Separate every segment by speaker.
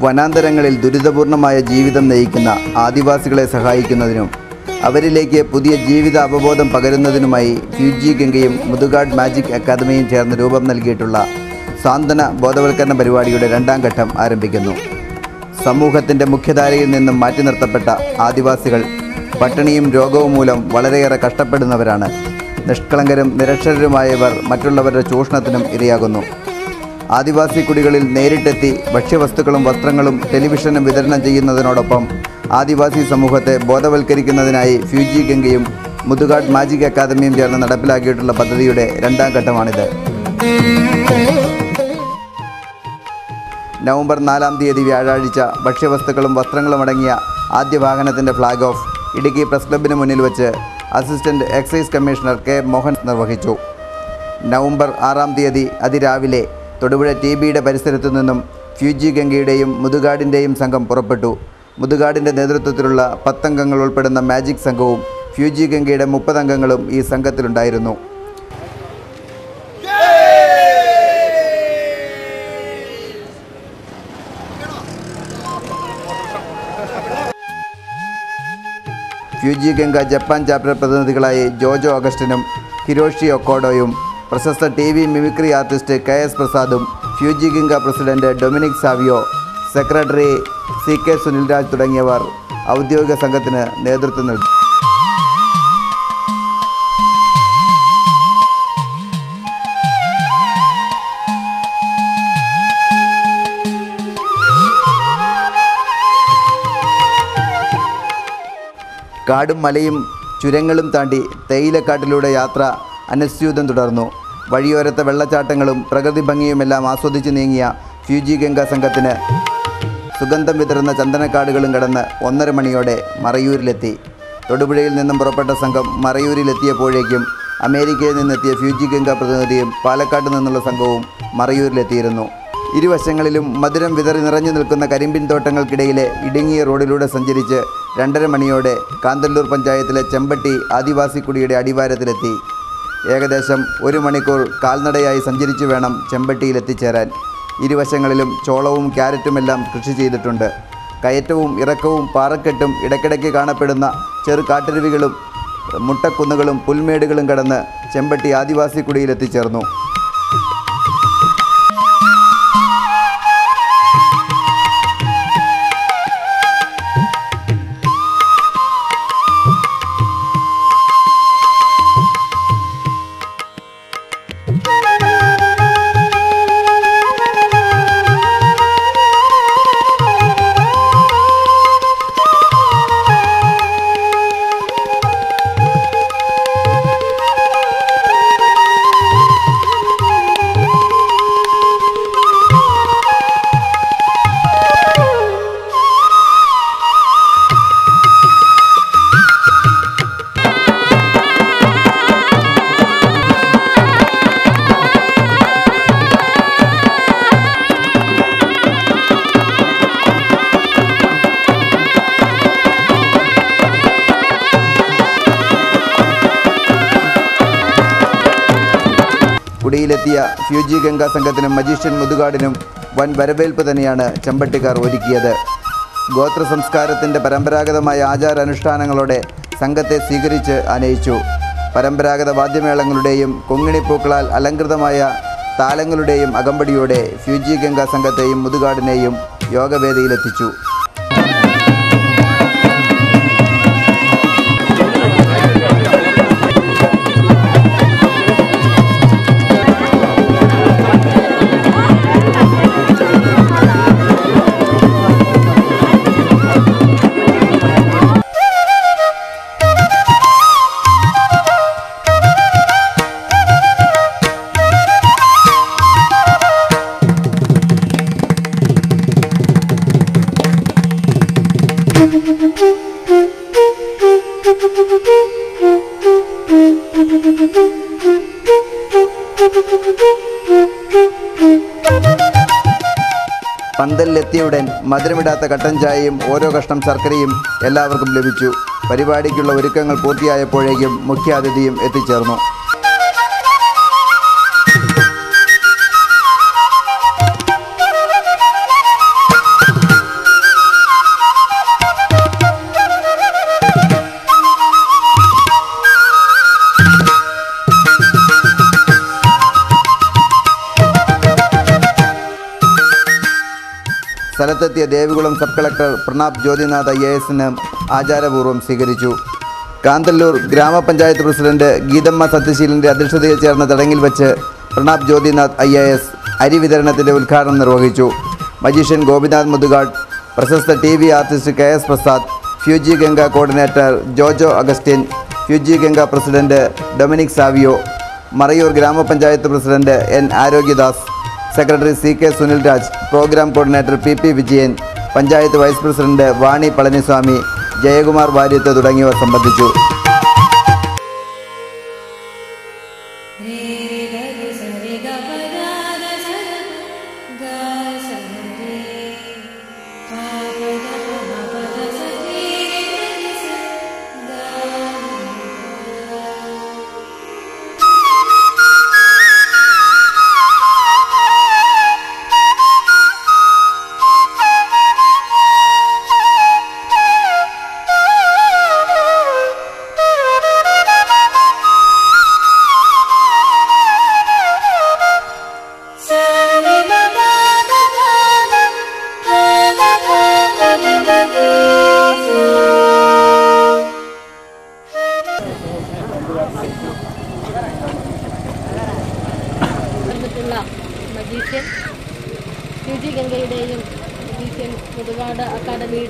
Speaker 1: വനാന്തരങ്ങളിൽ ദുരിതപൂർണമായ ജീവിതം നയിക്കുന്ന ആദിവാസികളെ സഹായിക്കുന്നതിനും അവരിലേക്ക് പുതിയ ജീവിത അവബോധം പകരുന്നതിനുമായി ഫ്യൂജി ഗംഗയും മുതുകാട് മാജിക് അക്കാദമിയും ചേർന്ന് രൂപം നൽകിയിട്ടുള്ള സാന്ത്വന ബോധവൽക്കരണ പരിപാടിയുടെ രണ്ടാം ഘട്ടം ആരംഭിക്കുന്നു. സമൂഹത്തിൻ്റെ മുഖ്യധാരയിൽ നിന്നും മാറ്റി നിർത്തപ്പെട്ട ആദിവാസികൾ പട്ടിണിയും രോഗവും മൂലം വളരെയേറെ കഷ്ടപ്പെടുന്നവരാണ്. നിഷ്കളങ്കരും നിരക്ഷരരുമായവർ മറ്റുള്ളവരുടെ ചൂഷണത്തിനും ഇരയാകുന്നു. ആദിവാസി കുടികളിൽ നേരിട്ടെത്തി ഭക്ഷ്യവസ്തുക്കളും വസ്ത്രങ്ങളും ടെലിവിഷനും വിതരണം ചെയ്യുന്നതിനോടൊപ്പം ആദിവാസി സമൂഹത്തെ ബോധവൽക്കരിക്കുന്നതിനായി ഫ്യൂജി ഗംഗയും മുതുകാട് മാജിക് അക്കാദമിയും ചേർന്ന് നടപ്പിലാക്കിയിട്ടുള്ള പദ്ധതിയുടെ രണ്ടാം ഘട്ടമാണിത്. നവംബർ 4-ാം തീയതി വ്യാഴാഴ്ച ഭക്ഷ്യവസ്തുക്കളും വസ്ത്രങ്ങളും അടങ്ങിയ ആദ്യ വാഹനത്തിൻ്റെ ഫ്ലാഗ് ഓഫ് ഇടുക്കി പ്രസ് ക്ലബിന് മുന്നിൽ വെച്ച് assistant excise commissioner K Mohan നിർവഹിച്ചു. നവംബർ 6-ാം തീയതി അതിരാവിലെ തൊടുപുഴ TBയുടെ പരിസരത്തു നിന്നും ഫ്യൂജി ഗംഗയുടെയും മുതുകാടിൻ്റെയും സംഘം പുറപ്പെട്ടു. മുതുകാടിൻ്റെ നേതൃത്വത്തിലുള്ള 10 അംഗങ്ങൾ ഉൾപ്പെടുന്ന മാജിക് സംഘവും ഫ്യൂജി ഗംഗയുടെ 30 അംഗങ്ങളും ഈ സംഘത്തിലുണ്ടായിരുന്നു. ഫ്യൂജി ഗംഗ ജപ്പാൻ ചാപ്റ്റർ പ്രതിനിധികളായി ജോജോ അഗസ്റ്റിനും ഹിരോഷി ഒക്കോഡോയും പ്രശസ്ത TV മിമിക്രി ആർട്ടിസ്റ്റ് KS പ്രസാദും Fuji Ganga president Dominic Savio, secretary CK Sunilraj തുടങ്ങിയവർ ഔദ്യോഗിക സംഘത്തിന് നേതൃത്വം നൽകി. കാടും മലയും ചുരങ്ങളും താണ്ടി തേയിലക്കാട്ടിലൂടെ യാത്ര അനസ്യൂതം തുടർന്നു. വഴിയോരത്തെ വെള്ളച്ചാട്ടങ്ങളും പ്രകൃതി ഭംഗിയുമെല്ലാം ആസ്വദിച്ച് നീങ്ങിയ ഫ്യൂജി ഗംഗ സംഘത്തിന് സുഗന്ധം വിതറുന്ന ചന്ദനക്കാടുകളും കടന്ന് 1:30 മണിയോടെ മറയൂരിലെത്തി. തൊടുപുഴയിൽ നിന്നും പുറപ്പെട്ട സംഘം മറയൂരിലെത്തിയപ്പോഴേക്കും അമേരിക്കയിൽ നിന്നെത്തിയ ഫ്യൂജി ഗംഗ പ്രതിനിധിയും പാലക്കാട് നിന്നുള്ള സംഘവും മറയൂരിലെത്തിയിരുന്നു. ഇരുവശങ്ങളിലും മധുരം വിതറി നിറഞ്ഞു നിൽക്കുന്ന കരിമ്പിൻ തോട്ടങ്ങൾക്കിടയിലെ ഇടുങ്ങിയ റോഡിലൂടെ സഞ്ചരിച്ച് 2:30 മണിയോടെ കാന്തല്ലൂർ പഞ്ചായത്തിലെ ചെമ്പട്ടി ആദിവാസി കുടിയുടെ അടിവാരത്തിലെത്തി. ഏകദേശം 1 മണിക്കൂർ കാൽനടയായി സഞ്ചരിച്ചു വേണം ചെമ്പട്ടിയിലെത്തിച്ചേരാൻ. ഇരുവശങ്ങളിലും ചോളവും ക്യാരറ്റുമെല്ലാം കൃഷി ചെയ്തിട്ടുണ്ട്. കയറ്റവും ഇറക്കവും പാറക്കെട്ടും ഇടയ്ക്കിടയ്ക്ക് കാണപ്പെടുന്ന ചെറു കാട്ടരുവികളും മുട്ടക്കുന്നുകളും പുൽമേടുകളും കടന്ന് ചെമ്പട്ടി ആദിവാസി കുടിയിലെത്തിച്ചേർന്നു. കുടിയിലെത്തിയ ഫ്യൂജി ഗംഗ സംഘത്തിനും മജീഷ്യൻ മുതുകാടിനും വൻ വരവേൽപ്പ് തന്നെയാണ് ചെമ്പട്ടിക്കാർ ഒരുക്കിയത്. ഗോത്ര സംസ്കാരത്തിൻ്റെ പരമ്പരാഗതമായ ആചാരാനുഷ്ഠാനങ്ങളോടെ സംഘത്തെ സ്വീകരിച്ച് ആനയിച്ചു. പരമ്പരാഗത വാദ്യമേളങ്ങളുടെയും കൊങ്ങിണിപ്പൂക്കളാൽ അലങ്കൃതമായ താലങ്ങളുടെയും അകമ്പടിയോടെ ഫ്യൂജി ഗംഗ സംഘത്തെയും മുതുകാടിനെയും യോഗവേദിയിലെത്തിച്ചു. പന്തലിലെത്തിയുടൻ മധുരമിടാത്ത കട്ടൻ ചായയും ഓരോ കഷ്ണം ശർക്കരയും എല്ലാവർക്കും ലഭിച്ചു. പരിപാടിക്കുള്ള ഒരുക്കങ്ങൾ പൂർത്തിയായപ്പോഴേക്കും മുഖ്യാതിഥിയും എത്തിച്ചേർന്നു. സ്ഥലത്തെത്തിയ Devikulam sub collector Pranab Jyothinath IAS ആചാരപൂർവ്വം സ്വീകരിച്ചു. കാന്തല്ലൂർ ഗ്രാമപഞ്ചായത്ത് പ്രസിഡന്റ് ഗീതമ്മ സത്യശീലൻ്റെ അധ്യക്ഷതയിൽ ചേർന്ന ചടങ്ങിൽ വെച്ച് പ്രണാബ് ജ്യോതിനാഥ് IAS അരി വിതരണത്തിൻ്റെ ഉദ്ഘാടനം നിർവഹിച്ചു. മജീഷ്യൻ ഗോപിനാഥ് മുതുകാട്, പ്രശസ്ത TV artist KS Prasad, Fuji Ganga coordinator Jojo Augustine, Fuji Ganga president Dominic Savio, Marayoor grama panchayat president N Arogyadas, secretary CK Sunil Raj, programme coordinator PP Vijayan, panchayat vice president Vani Palaniswami, Jayakumar Variyath തുടങ്ങിയവർ സംബന്ധിച്ചു.
Speaker 2: മജീഷ്യൻ ഫ്യൂജി ഗംഗയുടെയും മജീഷ്യൻ മുതുകാട് അക്കാദമി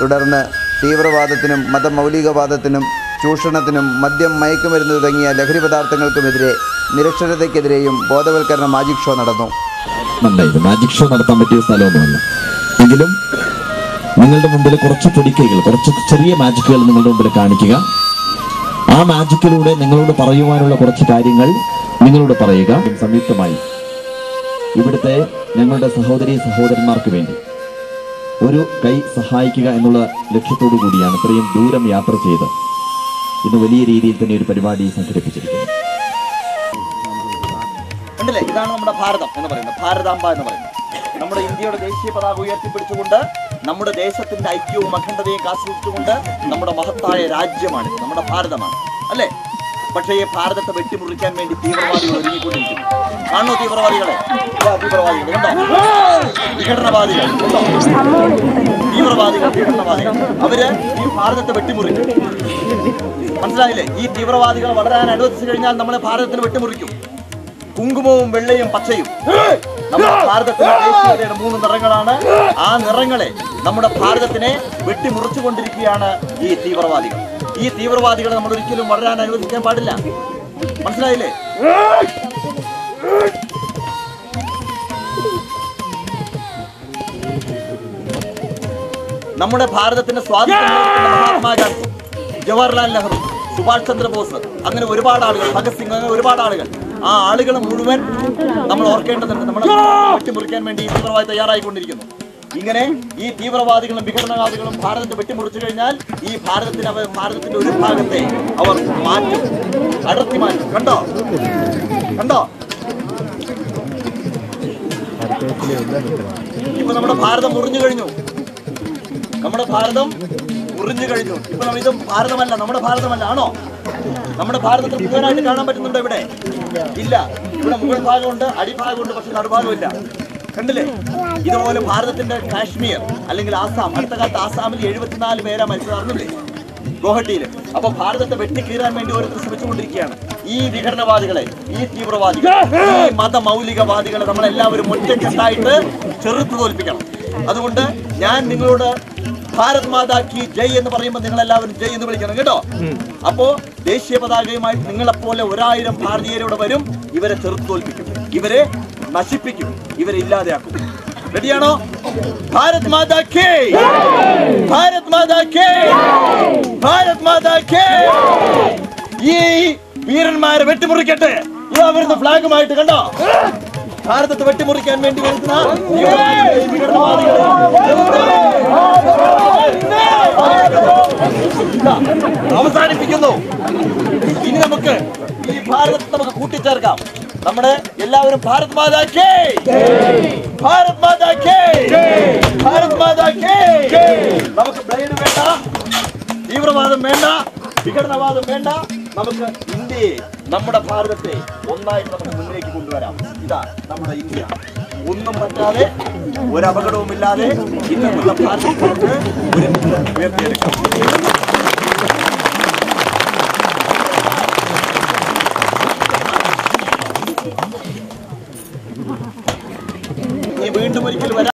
Speaker 1: തുടർന്ന് തീവ്രവാദത്തിനും മതമൗലികവാദത്തിനും ചൂഷണത്തിനും മദ്യം, മയക്കുമരുന്ന് തുടങ്ങിയ ലഹരി പദാർത്ഥങ്ങൾക്കുമെതിരെ നിരക്ഷരതയ്ക്കെതിരെയും ബോധവൽക്കരണ മാജിക് ഷോ നടന്നു.
Speaker 3: മാജിക് ഷോ നടത്താൻ പറ്റിയ സ്ഥലമൊന്നുമല്ല, എങ്കിലും നിങ്ങളുടെ മുമ്പിൽ കുറച്ച് പൊടിക്കൈകൾ, കുറച്ച് ചെറിയ മാജിക്കുകൾ നിങ്ങളുടെ മുമ്പിൽ കാണിക്കുക. ആ മാജിക്കിലൂടെ നിങ്ങളോട് പറയുവാനുള്ള കുറച്ച് കാര്യങ്ങൾ നിങ്ങളോട് പറയുക. സംയുക്തമായി ഇവിടുത്തെ ഞങ്ങളുടെ സഹോദരി സഹോദരന്മാർക്ക് വേണ്ടി ഒരു കൈ സഹായിക്കുക എന്നുള്ള ലക്ഷ്യത്തോടു കൂടിയാണ് ഇത്രയും ദൂരം യാത്ര ചെയ്ത് ഇന്ന് വലിയ രീതിയിൽ തന്നെ ഒരു പരിപാടി സംഘടിപ്പിച്ചിരിക്കുന്നത്.
Speaker 4: ഇതാണ് നമ്മുടെ ഭാരതം എന്ന് പറയുന്നത്, ഭാരതാംബ എന്ന് പറയുന്നത്. നമ്മുടെ ഇന്ത്യയുടെ ദേശീയ പതാക ഉയർത്തിപ്പിടിച്ചുകൊണ്ട് നമ്മുടെ ദേശത്തിന്റെ ഐക്യവും അഖണ്ഡതയും കാത്തുസൂക്ഷിച്ചുകൊണ്ട് നമ്മുടെ മഹത്തായ രാജ്യമാണ്, നമ്മുടെ ഭാരതമാണ്, അല്ലേ? പക്ഷേ ഈ ഭാരതത്തെ വെട്ടിമുറിക്കാൻ വേണ്ടി തീവ്രവാദികൾ ഒരുങ്ങിക്കൊണ്ടിരിക്കുന്നു. കാണോ തീവ്രവാദികളെ? തീവ്രവാദികൾ കണ്ടോ? വിഘടനവാദികൾ കണ്ടോ? തീവ്രവാദികൾ, വിഘടനവാദികൾ, അവര് ഈ ഭാരതത്തെ വെട്ടിമുറിക്കും. മനസ്സിലായില്ലേ? ഈ തീവ്രവാദികൾ വളരാൻ അനുവദിച്ചു കഴിഞ്ഞാൽ നമ്മളെ ഭാരതത്തിന് വെട്ടിമുറിക്കും. കുങ്കുമവും വെള്ളയും പച്ചയും നമ്മുടെ ഭാരതത്തിലെ ദേശീയതയുടെ 3 നിറങ്ങളാണ്. ആ നിറങ്ങളെ നമ്മുടെ ഭാരതത്തിനെ വെട്ടിമുറിച്ചുകൊണ്ടിരിക്കുകയാണ് ഈ തീവ്രവാദികൾ. ഈ തീവ്രവാദികളെ നമ്മൾ ഒരിക്കലും വളരാൻ അനുവദിക്കാൻ പാടില്ല. മനസ്സിലായില്ലേ? നമ്മുടെ ഭാരതത്തിന്റെ സ്വാതന്ത്ര്യം മഹാത്മാഗാന്ധി, ജവഹർലാൽ നെഹ്റു, സുഭാഷ് ചന്ദ്രബോസ്, അങ്ങനെ ഒരുപാട് ആളുകൾ, ഭഗത് സിംഗ്, അങ്ങനെ ഒരുപാട് ആളുകൾ. ആ ആളുകൾ മുഴുവൻ നമ്മൾ ഓർക്കേണ്ടതുണ്ട്. നമ്മളെ വെട്ടിമുറിക്കാൻ വേണ്ടി ഈ തീവ്രവാദി തയ്യാറായിക്കൊണ്ടിരിക്കുന്നു. ഇങ്ങനെ ഈ തീവ്രവാദികളും വിഘടനവാദികളും ഭാരതത്തെ വെട്ടിമുറിച്ചു കഴിഞ്ഞാൽ ഈ ഭാരതത്തിന്റെ ഒരു ഭാഗത്തെ അവർ മാറ്റും, അടർത്തി മാറ്റും. കണ്ടോ കണ്ടോ? ഇപ്പൊ നമ്മുടെ ഭാരതം മുറിഞ്ഞു കഴിഞ്ഞു. നമ്മുടെ ഭാരതം മുറിഞ്ഞു കഴിഞ്ഞു. ഇപ്പൊ ഇത് ഭാരതമല്ല, നമ്മുടെ ഭാരതമല്ല. ആണോ? നമ്മുടെ ഭാരതത്തിൽ മുഴുവനായിട്ട് കാണാൻ പറ്റുന്നുണ്ടോ? ഇവിടെ ഇല്ല. ഇവിടെ മുകൾ ഭാഗമുണ്ട്, അടിഭാഗമുണ്ട്, പക്ഷെ നടുഭാഗമില്ല. കണ്ടില്ലേ? ഇതുപോലെ ഭാരതത്തിന്റെ കാശ്മീർ അല്ലെങ്കിൽ ആസാം, അടുത്ത കാലത്ത് ആസാമിൽ 74 പേരാ മരിച്ചത്, അറിഞ്ഞില്ലേ? ഗോഹട്ടിയിൽ. അപ്പൊ ഭാരതത്തെ വെട്ടിക്കീറാൻ വേണ്ടി ഓരോരുത്തർ ശ്രമിച്ചുകൊണ്ടിരിക്കുകയാണ്. ഈ വിഘടനവാദികളെ, ഈ തീവ്രവാദികളെ, ഈ മതമൗലികവാദികളെ നമ്മളെല്ലാവരും ഒറ്റക്കെട്ടായിട്ട് ചെറുത്തു തോൽപ്പിക്കണം. അതുകൊണ്ട് ഞാൻ നിങ്ങളോട് ഭാരത് മാതാ കി ജയ് എന്ന് പറയുമ്പോൾ നിങ്ങളെല്ലാവരും ജയ് എന്ന് വിളിക്കണം, കേട്ടോ? അപ്പോ ദേശീയ പതാകയുമായിട്ട് നിങ്ങളെപ്പോലെ 1000 ഭാരതീയരോടെ വരും. ഇവരെ ചെറുത്തു തോൽപ്പിക്കും, ഇവരെ നശിപ്പിക്കും, ഇവരെ ഇല്ലാതെയാക്കും. റെഡിയാണോ? ഭാരത് മാതാ കി, ഭാരത് മാതാ കി, ഭാരത് മാതാ കി. ഈ വീരന്മാരെ വെട്ടിമുറിക്കട്ടെ. ഇവ വരുന്ന ഫ്ലാഗുമായിട്ട്, കണ്ടോ? ഭാരതത്തെ വെട്ടിമുറിക്കാൻ വേണ്ടി വരുന്ന അവസാനിപ്പിക്കുന്നു. ഇനി നമുക്ക് ഈ ഭാരതത്തെ നമുക്ക് കൂട്ടിച്ചേർക്കാം. നമ്മുടെ എല്ലാവരും ഭാരത് മാതാ കേ, ഭാരത് മാതാ കേ, ഭാരത് മാതാ കേ. നമുക്ക് ബ്ലേഡ് വേണ്ട, തീവ്രവാദം വേണ്ട, വിഘടനവാദം വേണ്ട. നമുക്ക് ഇന്ത്യയെ, നമ്മുടെ ഭാരതത്തെ ഒന്നായിട്ട് നമുക്ക് മുന്നിലേക്ക് കൊണ്ടുവരാം. ഇതാ നമ്മുടെ ഇന്ത്യ. ഒന്നും പറ്റാതെ, ഒരപകടവുമില്ലാതെ ഇന്നുള്ള ഭാരതത്തെ ഉയർത്തിയെടുക്കാം. വീണ്ടും ഒരിക്കൽ വരാം.